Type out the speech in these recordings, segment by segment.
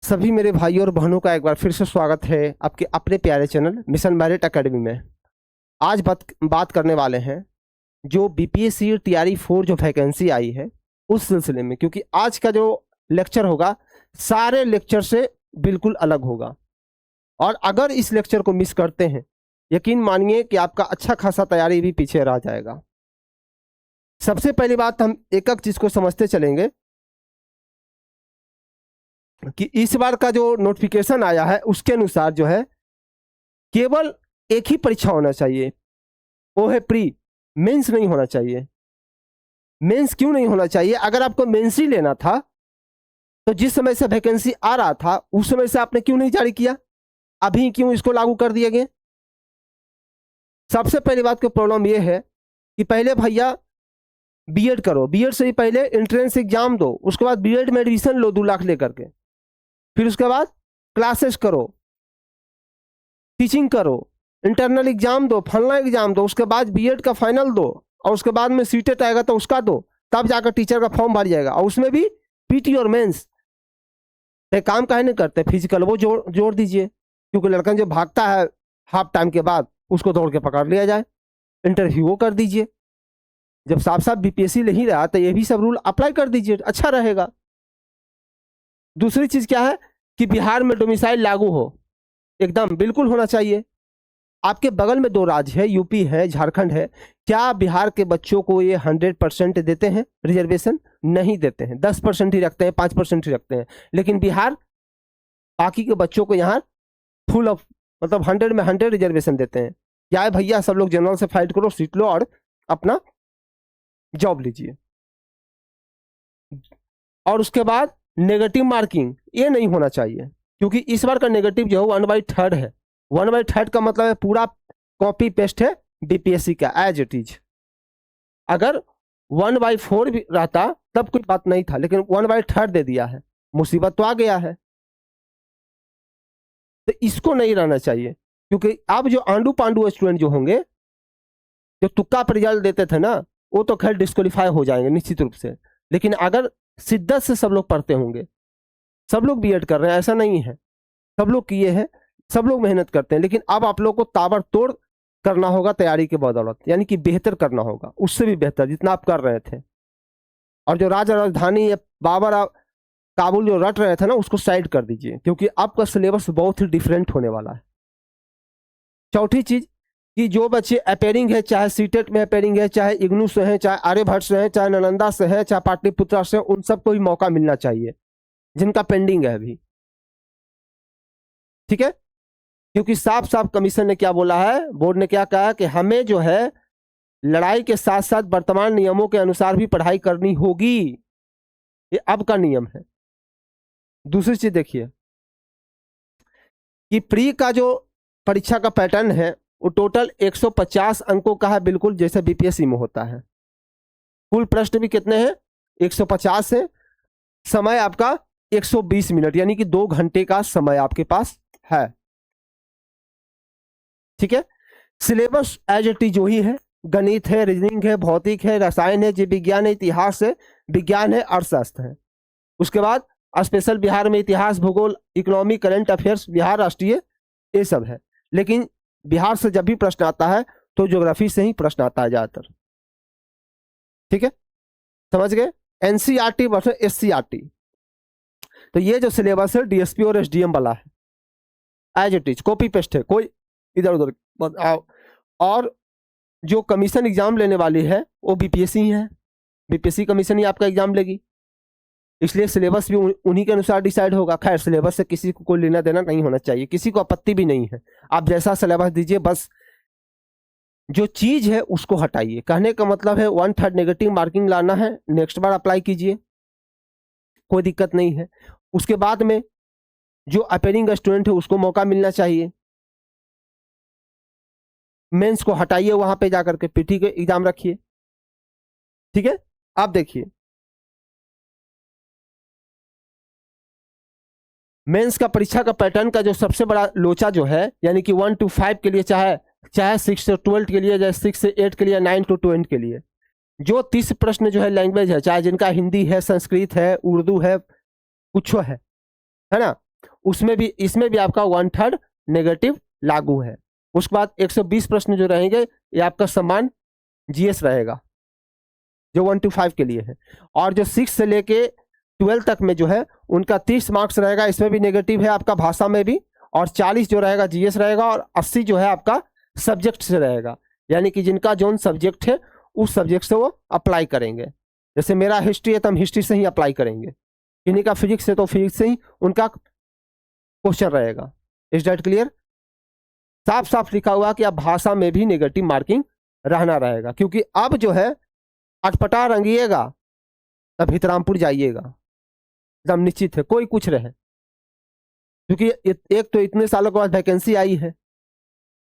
सभी मेरे भाइयों और बहनों का एक बार फिर से स्वागत है आपके अपने प्यारे चैनल मिशन मेरिट एकेडमी में। आज बात करने वाले हैं जो बीपीएससी टीआरई 4 जो वैकेंसी आई है उस सिलसिले में, क्योंकि आज का जो लेक्चर होगा सारे लेक्चर से बिल्कुल अलग होगा। और अगर इस लेक्चर को मिस करते हैं, यकीन मानिए कि आपका अच्छा खासा तैयारी भी पीछे रह जाएगा। सबसे पहली बात, हम एक एक चीज को समझते चलेंगे कि इस बार का जो नोटिफिकेशन आया है उसके अनुसार जो है केवल एक ही परीक्षा होना चाहिए, वो है प्री। मेंस नहीं होना चाहिए। मेंस क्यों नहीं होना चाहिए? अगर आपको मेंस ही लेना था तो जिस समय से वैकेंसी आ रहा था उस समय से आपने क्यों नहीं जारी किया? अभी क्यों इसको लागू कर दिया गया? सबसे पहली बात की प्रॉब्लम यह है कि पहले भैया बीएड करो, बीएड से ही पहले एंट्रेंस एग्जाम दो, उसके बाद बीएड में एडमिशन लो 2 लाख लेकर के, फिर उसके बाद क्लासेस करो, टीचिंग करो, इंटरनल एग्जाम दो, फलना एग्जाम दो, उसके बाद बीएड का फाइनल दो, और उसके बाद में सीटेट आएगा तो उसका दो, तब जाकर टीचर का फॉर्म भर जाएगा। और उसमें भी पीटी और मेंस काम काहे नहीं करते? फिजिकल वो जोड़ दीजिए, क्योंकि लड़का जो भागता है हाफ टाइम के बाद उसको दौड़ के पकड़ लिया जाए। इंटरव्यू वो कर दीजिए। जब साफ साफ बीपीएससी नहीं रहा तो ये भी सब रूल अप्लाई कर दीजिए, अच्छा रहेगा। दूसरी चीज क्या है कि बिहार में डोमिसाइल लागू हो, एकदम बिल्कुल होना चाहिए। आपके बगल में 2 राज्य है, यूपी है, झारखंड है। क्या बिहार के बच्चों को ये 100% देते हैं रिजर्वेशन? नहीं देते हैं, 10% ही रखते हैं, 5% ही रखते हैं। लेकिन बिहार बाकी के बच्चों को यहाँ फुल ऑफ मतलब 100 में 100 रिजर्वेशन देते हैं। क्या है भैया, सब लोग जनरल से फाइट करो, सीट लो और अपना जॉब लीजिए। और उसके बाद नेगेटिव मार्किंग ये नहीं होना चाहिए, क्योंकि इस बार का नेगेटिव जो है 1/3 है। 1/3 का मतलब है पूरा कॉपी पेस्ट है बीपीएससी का एज इट इज। अगर 1/4 भी रहता तब कोई बात नहीं था, लेकिन 1/3 दे दिया है, मुसीबत तो आ गया है। तो इसको नहीं रहना चाहिए, क्योंकि अब जो आंडू पांडू स्टूडेंट जो होंगे, जो तुक्का पर रिजल्ट देते थे ना, वो तो खैर डिस्क्वालीफाई हो जाएंगे निश्चित रूप से। लेकिन अगर शिद्दत से सब लोग पढ़ते होंगे, सब लोग बीएड कर रहे हैं, ऐसा नहीं है, सब लोग किए हैं, सब लोग मेहनत करते हैं, लेकिन अब आप लोग को ताबड़तोड़ करना होगा तैयारी के बदौलत, यानी कि बेहतर करना होगा, उससे भी बेहतर जितना आप कर रहे थे। और जो राजधानी या बाबर काबुल जो रट रहे थे ना, उसको साइड कर दीजिए, क्योंकि आपका सिलेबस बहुत ही डिफरेंट होने वाला है। चौथी चीज कि जो बच्चे अपेयरिंग है, चाहे सीटेट में अपेयरिंग है, चाहे इग्नू से है, चाहे आर्यभट्ट से है, चाहे नालंदा से है, चाहे पाटलिपुत्रा से, उन सबको भी मौका मिलना चाहिए जिनका पेंडिंग है अभी। ठीक है, क्योंकि साफ साफ कमीशन ने क्या बोला है, बोर्ड ने क्या कहा कि हमें जो है लड़ाई के साथ साथ वर्तमान नियमों के अनुसार भी पढ़ाई करनी होगी, ये अब का नियम है। दूसरी चीज देखिए कि प्री का जो परीक्षा का पैटर्न है वो टोटल 150 अंकों का है, बिल्कुल जैसे बीपीएससी में होता है। कुल प्रश्न भी कितने हैं? 150 है। समय आपका 120 मिनट, यानी कि 2 घंटे का समय आपके पास है। ठीक है, सिलेबस एज इट इज वही है, गणित है, रीजनिंग है, भौतिक है, रसायन है, जीव विज्ञान है, इतिहास है, विज्ञान है, अर्थशास्त्र है। उसके बाद स्पेशल बिहार में इतिहास, भूगोल, इकोनॉमी, करंट अफेयर्स, बिहार राष्ट्रीय, ये सब है। लेकिन बिहार से जब भी प्रश्न आता है तो ज्योग्राफी से ही प्रश्न आता है ज्यादातर। ठीक है, समझ गए? NCERT versus SCERT. तो ये जो सिलेबस है डीएसपी और एसडीएम वाला है, as it is copy paste है, कोई इधर उधर। और जो कमीशन एग्जाम लेने वाली है वो बीपीएससी ही है, बीपीएससी कमीशन ही आपका एग्जाम लेगी, इसलिए सिलेबस भी उन्हीं के अनुसार डिसाइड होगा। खैर, सिलेबस से किसी को कोई लेना देना नहीं होना चाहिए, किसी को आपत्ति भी नहीं है, आप जैसा सिलेबस दीजिए, बस जो चीज है उसको हटाइए। कहने का मतलब है 1/3 नेगेटिव मार्किंग लाना है, नेक्स्ट बार अप्लाई कीजिए, कोई दिक्कत नहीं है। उसके बाद में जो अपेयरिंग स्टूडेंट है उसको मौका मिलना चाहिए। मेंस को हटाइए, वहां पे जाकर के पीटी के एग्जाम रखिए। ठीक है, आप देखिए मेंस का परीक्षा का पैटर्न का जो सबसे बड़ा लोचा जो है, यानी कि 1 to 5 के लिए, चाहे 6 से 12 के लिए, चाहे 6 से 8 के लिए, 9 to 20 के लिए, जो 30 प्रश्न जो है लैंग्वेज है, चाहे जिनका हिंदी है, संस्कृत है, उर्दू है, कुछ है ना, उसमें भी इसमें भी आपका 1/3 नेगेटिव लागू है। उसके बाद 120 प्रश्न जो रहेंगे ये आपका समान जीएस रहेगा जो 1 to 5 के लिए है। और जो 6 से लेके 12 तक में जो है उनका 30 मार्क्स रहेगा, इसमें भी नेगेटिव है आपका भाषा में भी, और 40 जो रहेगा जीएस रहेगा, और 80 जो है आपका सब्जेक्ट से रहेगा, यानी कि जिनका जोन सब्जेक्ट है उस सब्जेक्ट से वो अप्लाई करेंगे। जैसे मेरा हिस्ट्री है तो हम हिस्ट्री से ही अप्लाई करेंगे, किन्हीं का फिजिक्स है तो फिजिक्स से ही उनका क्वेश्चन रहेगा। Is that clear? साफ साफ लिखा हुआ कि अब भाषा में भी नेगेटिव मार्किंग रहना रहेगा, क्योंकि अब जो है अटपटा रंगिएगा तब हितरामपुर जाइएगा, एकदम निश्चित है, कोई कुछ रहे। क्योंकि एक तो इतने सालों के बाद वैकेंसी आई है,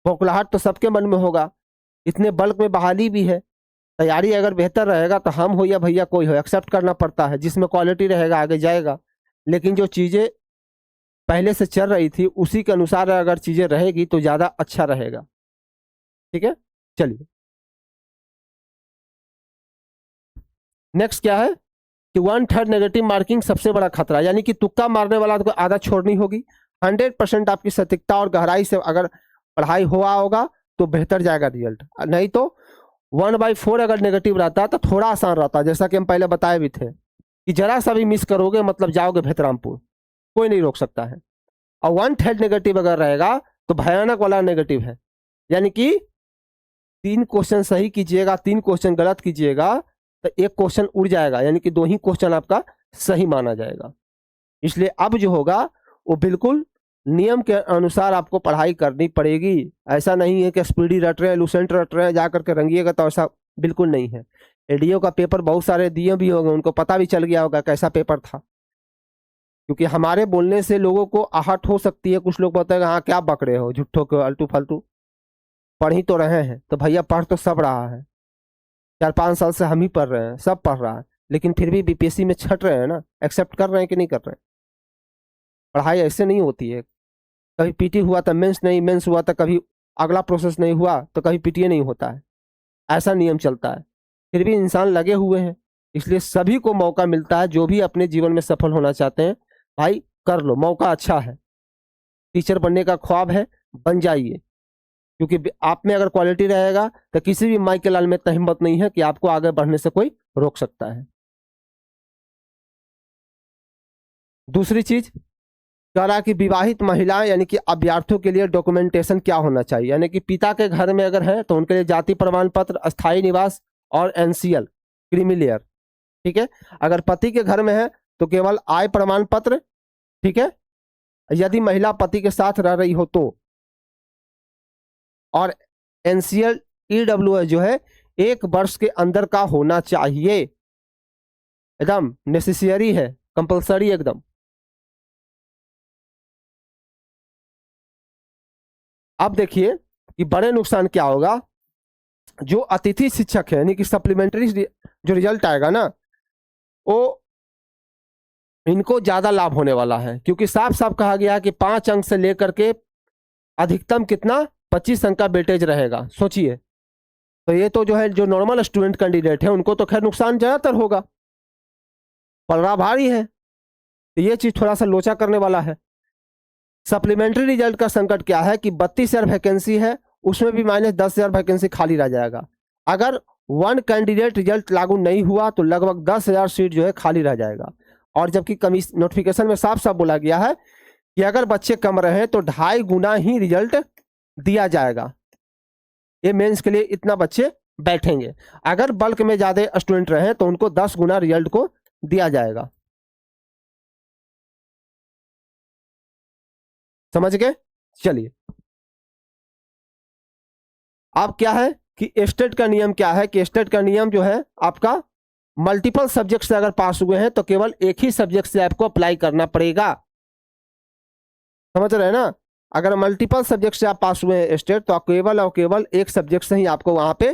बौखलाहट तो सबके मन में होगा, इतने बल्क में बहाली भी है, तैयारी अगर बेहतर रहेगा तो हम हो या भैया कोई हो एक्सेप्ट करना पड़ता है, जिसमें क्वालिटी रहेगा आगे जाएगा। लेकिन जो चीज़ें पहले से चल रही थी उसी के अनुसार अगर चीज़ें रहेगी तो ज़्यादा अच्छा रहेगा। ठीक है, चलिए नेक्स्ट क्या है कि 1/3 नेगेटिव मार्किंग सबसे बड़ा खतरा, यानी कि तुक्का मारने वाला तो आदत छोड़नी होगी। 100% आपकी सटीकता और गहराई से अगर पढ़ाई हुआ होगा तो बेहतर जाएगा रिजल्ट, नहीं तो 1/4 अगर नेगेटिव रहता तो थोड़ा आसान रहता, जैसा कि हम पहले बताए भी थे कि जरा सा भी मिस करोगे मतलब जाओगे भेतरामपुर, कोई नहीं रोक सकता है। और 1/3 नेगेटिव अगर रहेगा तो भयानक वाला नेगेटिव है, यानी कि 3 क्वेश्चन सही कीजिएगा 3 क्वेश्चन गलत कीजिएगा तो 1 क्वेश्चन उड़ जाएगा, यानी कि 2 ही क्वेश्चन आपका सही माना जाएगा। इसलिए अब जो होगा वो बिल्कुल नियम के अनुसार आपको पढ़ाई करनी पड़ेगी। ऐसा नहीं है कि स्पीडी रट रहे हैं, लूसेंट रट रहे हैं, जा करके रंगिएगा, तो ऐसा बिल्कुल नहीं है। एडीओ का पेपर बहुत सारे दिए भी होंगे, उनको पता भी चल गया होगा कैसा पेपर था, क्योंकि हमारे बोलने से लोगों को आहट हो सकती है। कुछ लोग बताएंगे हाँ क्या बक रहे हो झूठों को अल्टू फालतू, पढ़ ही तो रहे हैं। तो भैया पढ़ तो सब रहा है, 4-5 साल से हम ही पढ़ रहे हैं, सब पढ़ रहा है, लेकिन फिर भी बीपीएससी में छट रहे हैं ना, एक्सेप्ट कर रहे हैं कि नहीं कर रहे हैं। पढ़ाई ऐसे नहीं होती है, कभी पीटी हुआ तो मेंस नहीं, मेंस हुआ तो कभी अगला प्रोसेस नहीं हुआ तो कभी पीटीए नहीं होता है, ऐसा नियम चलता है। फिर भी इंसान लगे हुए हैं, इसलिए सभी को मौका मिलता है। जो भी अपने जीवन में सफल होना चाहते हैं भाई कर लो, मौका अच्छा है। टीचर बनने का ख्वाब है, बन जाइए, क्योंकि आप में अगर क्वालिटी रहेगा तो किसी भी माई के लाल में इतना हिम्मत नहीं है कि आपको आगे बढ़ने से कोई रोक सकता है। दूसरी चीज कह रहा कि विवाहित महिलाएं यानी कि अभ्यर्थियों के लिए डॉक्यूमेंटेशन क्या होना चाहिए, यानी कि पिता के घर में अगर है तो उनके लिए जाति प्रमाण पत्र, अस्थायी निवास और एनसीएल क्रीमिलियर। ठीक है, अगर पति के घर में है तो केवल आय प्रमाण पत्र। ठीक है, यदि महिला पति के साथ रह रही हो तो, और एनसीएल ईडब्ल्यूएस जो है 1 वर्ष के अंदर का होना चाहिए, एकदम नेसेसरी है, कंपलसरी एकदम। अब देखिए कि बड़े नुकसान क्या होगा, जो अतिथि शिक्षक है यानी कि सप्लीमेंट्री जो रिजल्ट आएगा ना वो इनको ज्यादा लाभ होने वाला है, क्योंकि साफ साफ कहा गया है कि 5 अंक से लेकर के अधिकतम कितना 25 अंक का वेटेज रहेगा। सोचिए, तो ये तो जो है जो नॉर्मल स्टूडेंट कैंडिडेट है उनको तो खैर नुकसान ज्यादातर होगा, पलड़ा भारी है, तो ये चीज थोड़ा सा लोचा करने वाला है। सप्लीमेंट्री रिजल्ट का संकट क्या है कि 32,000 वैकेंसी है, उसमें भी -10,000 वैकेंसी खाली रह जाएगा। अगर 1 कैंडिडेट रिजल्ट लागू नहीं हुआ तो लगभग 10,000 सीट जो है खाली रह जाएगा। और जबकि नोटिफिकेशन में साफ साफ बोला गया है कि अगर बच्चे कम रहे तो 2.5 गुना ही रिजल्ट दिया जाएगा। ये मेंस के लिए इतना बच्चे बैठेंगे, अगर बल्क में ज्यादा स्टूडेंट रहे तो उनको 10 गुना रिजल्ट को दिया जाएगा। समझ गए? चलिए अब क्या है कि स्टेट का नियम क्या है कि स्टेट का नियम जो है आपका मल्टीपल सब्जेक्ट से अगर पास हुए हैं तो केवल एक ही सब्जेक्ट से आपको अप्लाई करना पड़ेगा। समझ रहे हैं ना? अगर मल्टीपल सब्जेक्ट से आप पास हुए हैं स्टेट तो केवल और केवल एक सब्जेक्ट से ही आपको वहां पे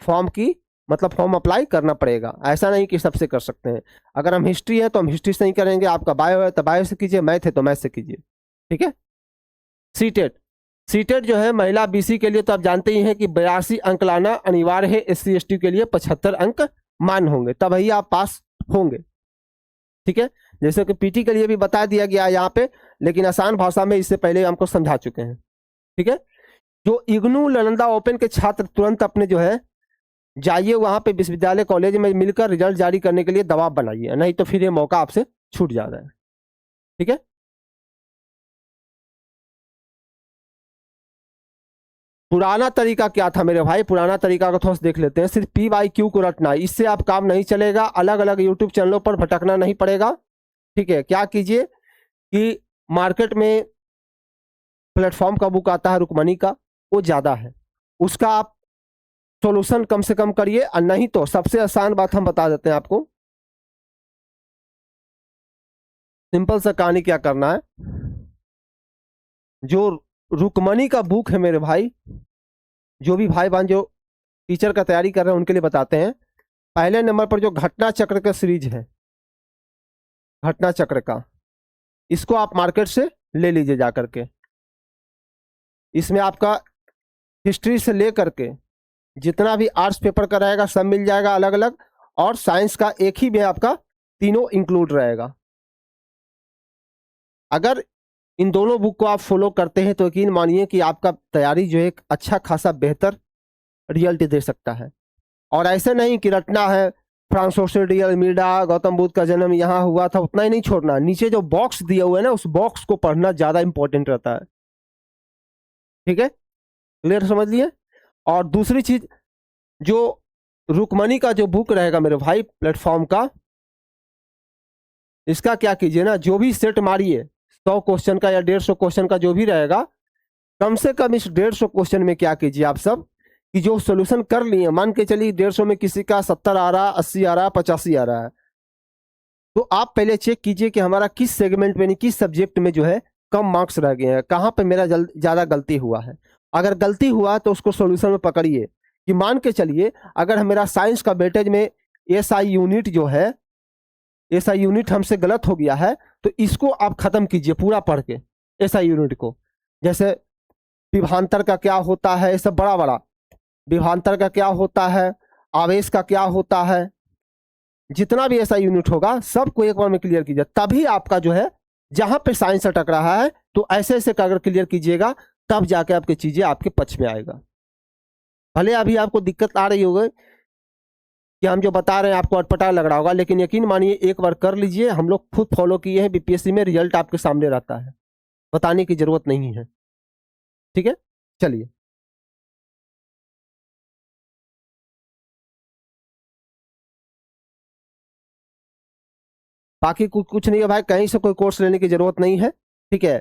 फॉर्म अप्लाई करना पड़ेगा। ऐसा नहीं कि सबसे कर सकते हैं। अगर हम हिस्ट्री है तो हम हिस्ट्री से ही करेंगे, आपका बायो है तो बायो से कीजिए, मैथ है तो मैथ से कीजिए। ठीक है। सीटेट जो है महिला बीसी के लिए तो आप जानते ही हैं कि 82 अंक लाना अनिवार्य है, SC ST के लिए 75 अंक मान होंगे तब ही आप पास होंगे। ठीक है, जैसे कि पीटी के लिए भी बता दिया गया है यहाँ पे, लेकिन आसान भाषा में इससे पहले हमको समझा चुके हैं। ठीक है, जो इग्नू नालंदा ओपन के छात्र तुरंत अपने जो है जाइए वहां पे विश्वविद्यालय कॉलेज में मिलकर रिजल्ट जारी करने के लिए दबाव बनाइए, नहीं तो फिर ये मौका आपसे छूट जा रहा है। ठीक है, पुराना तरीका क्या था मेरे भाई, पुराना तरीका को थोड़ा सा देख लेते हैं। सिर्फ PYQ को रटना, इससे आप काम नहीं चलेगा, अलग अलग यूट्यूब चैनलों पर भटकना नहीं पड़ेगा। ठीक है, क्या कीजिए कि मार्केट में प्लेटफॉर्म का बुक आता है रुकमनी का, वो ज़्यादा है, उसका आप सॉल्यूशन कम से कम करिए। और नहीं तो सबसे आसान बात हम बता देते हैं आपको, सिंपल सा कहानी क्या करना है। जो रुकमनी का बुक है मेरे भाई, जो भी भाई बहन जो टीचर का तैयारी कर रहे हैं उनके लिए बताते हैं। पहले नंबर पर जो घटना चक्र का सीरीज है, घटना चक्र का, इसको आप मार्केट से ले लीजिए जा करके। इसमें आपका हिस्ट्री से ले करके जितना भी आर्ट्स पेपर का रहेगा सब मिल जाएगा अलग अलग, और साइंस का एक ही में आपका तीनों इंक्लूड रहेगा। अगर इन दोनों बुक को आप फॉलो करते हैं तो यकीन मानिए कि आपका तैयारी जो है एक अच्छा खासा बेहतर रिजल्ट दे सकता है। और ऐसे नहीं कि रटना है फ्रांसोस रियल मीडा गौतम बुद्ध का जन्म यहाँ हुआ था, उतना ही नहीं छोड़ना, नीचे जो बॉक्स दिया हुआ है ना उस बॉक्स को पढ़ना ज्यादा इंपॉर्टेंट रहता है। ठीक है, क्लियर समझ लिए। और दूसरी चीज, जो रुकमनी का जो बुक रहेगा मेरे भाई प्लेटफॉर्म का, इसका क्या कीजिए ना, जो भी सेट मारिए 100 क्वेश्चन का या 150 क्वेश्चन का जो भी रहेगा, कम से कम इस 150 क्वेश्चन में क्या कीजिए आप सब कि जो सोल्यूशन कर लिए, मान के चलिए 150 में किसी का 70 आ रहा, 80 आ रहा, 85 आ रहा है, तो आप पहले चेक कीजिए कि हमारा किस सेगमेंट में, किस सब्जेक्ट में जो है कम मार्क्स रह गए हैं, कहाँ पे मेरा ज़्यादा गलती हुआ है। अगर गलती हुआ तो उसको सोल्यूशन में पकड़िए कि मान के चलिए अगर मेरा साइंस का वेटेज में SI यूनिट जो है, SI यूनिट हमसे गलत हो गया है, तो इसको आप खत्म कीजिए पूरा पढ़ के SI यूनिट को। जैसे विभांतर का क्या होता है, ये सब बड़ा बड़ा विभांतर का क्या होता है, आवेश का क्या होता है, जितना भी ऐसा यूनिट होगा सबको एक बार में क्लियर कीजिए, तभी आपका जो है जहां पे साइंस अटक रहा है तो ऐसे ऐसे अगर क्लियर कीजिएगा तब जाके आपकी चीजें आपके पक्ष में आएगा। भले अभी आपको दिक्कत आ रही होगी कि हम जो बता रहे हैं आपको अटपटा लग रहा होगा, लेकिन यकीन मानिए एक बार कर लीजिए, हम लोग खुद फॉलो किए हैं, BPSC में रिजल्ट आपके सामने रहता है, बताने की जरूरत नहीं है। ठीक है, चलिए बाकी कुछ नहीं है भाई, कहीं से कोई कोर्स लेने की जरूरत नहीं है। ठीक है,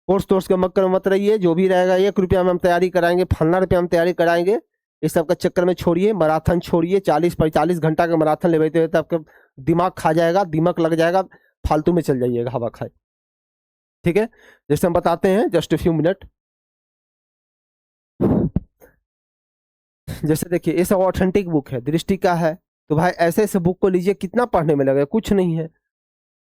कोर्स तोर्स के मक्कर मत रहिए, जो भी रहेगा 1 रुपया में हम तैयारी कराएंगे, फलना रुपया हम तैयारी कराएंगे, इस सब का चक्कर में छोड़िए, मैराथन छोड़िए, 40-45 घंटा का मैराथन ले बैठे तो आपका दिमाग खा जाएगा, दिमाग लग जाएगा, फालतू में चल जाइएगा हवा खाए। ठीक है, जैसे हम बताते हैं जस्ट फ्यू मिनट। जैसे देखिए ये सब ऑथेंटिक बुक है, दृष्टि का है, तो भाई ऐसे ऐसे बुक को लीजिए, कितना पढ़ने में लगेगा, कुछ नहीं है,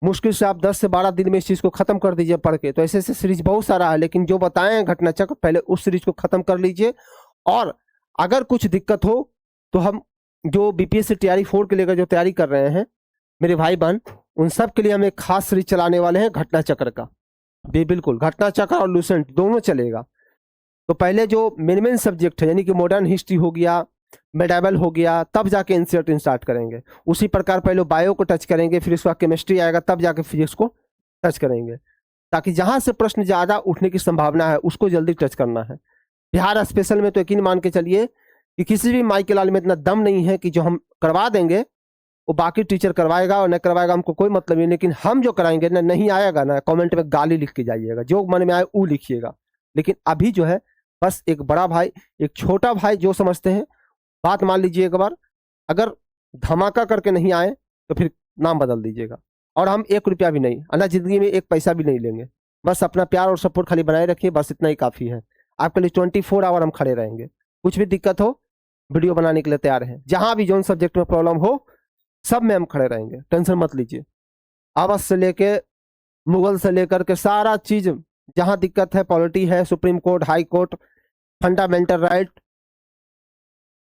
मुश्किल से आप 10 से 12 दिन में इस चीज को खत्म कर दीजिए पढ़ के। तो ऐसे ऐसे सीरीज बहुत सारा है, लेकिन जो बताए हैं घटना चक्र, पहले उस सीरीज को खत्म कर लीजिए। और अगर कुछ दिक्कत हो तो हम जो BPSC TRE 4 के लेकर जो तैयारी कर रहे हैं मेरे भाई बहन, उन सब के लिए हम एक खास सीरीज चलाने वाले हैं घटना चक्र का। बिल्कुल, घटना चक्र और लूसेंट दोनों चलेगा। तो पहले जो मेन सब्जेक्ट है यानी कि मॉडर्न हिस्ट्री हो गया, मेडावल हो गया, तब जाके एनसीईआरटी स्टार्ट करेंगे। उसी प्रकार पहले बायो को टच करेंगे, फिर उसके बाद केमिस्ट्री आएगा, तब जाके फिजिक्स को टच करेंगे, ताकि जहां से प्रश्न ज्यादा उठने की संभावना है उसको जल्दी टच करना है। बिहार स्पेशल में तो यकीन मान के चलिए कि किसी भी माई के लाल में इतना दम नहीं है कि जो हम करवा देंगे वो बाकी टीचर करवाएगा और न करवाएगा हमको कोई मतलब नहीं, लेकिन हम जो कराएंगे ना, नहीं आएगा ना, कमेंट में गाली लिख के जाइएगा, जो मन में आए वो लिखिएगा। लेकिन अभी जो है बस एक बड़ा भाई एक छोटा भाई जो समझते हैं बात मान लीजिए एक बार, अगर धमाका करके नहीं आए तो फिर नाम बदल दीजिएगा। और हम 1 रुपया भी नहीं, अन्ना जिंदगी में 1 पैसा भी नहीं लेंगे, बस अपना प्यार और सपोर्ट खाली बनाए रखिए, बस इतना ही काफ़ी है। आपके लिए 24 आवर हम खड़े रहेंगे, कुछ भी दिक्कत हो वीडियो बनाने के लिए तैयार हैं, जहां भी जोन सब्जेक्ट में प्रॉब्लम हो सब में हम खड़े रहेंगे, टेंशन मत लीजिए। आवास से लेके मुगल से लेकर के सारा चीज जहां दिक्कत है, पॉलिटी है, supreme court, high court, fundamental right,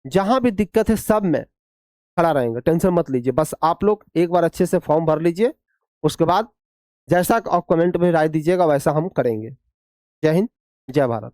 जहां भी दिक्कत है सब में खड़ा रहेंगे, टेंशन मत लीजिए। बस आप लोग एक बार अच्छे से फॉर्म भर लीजिए, उसके बाद जैसा आप कमेंट में राय दीजिएगा वैसा हम करेंगे। जय हिंद, जय भारत।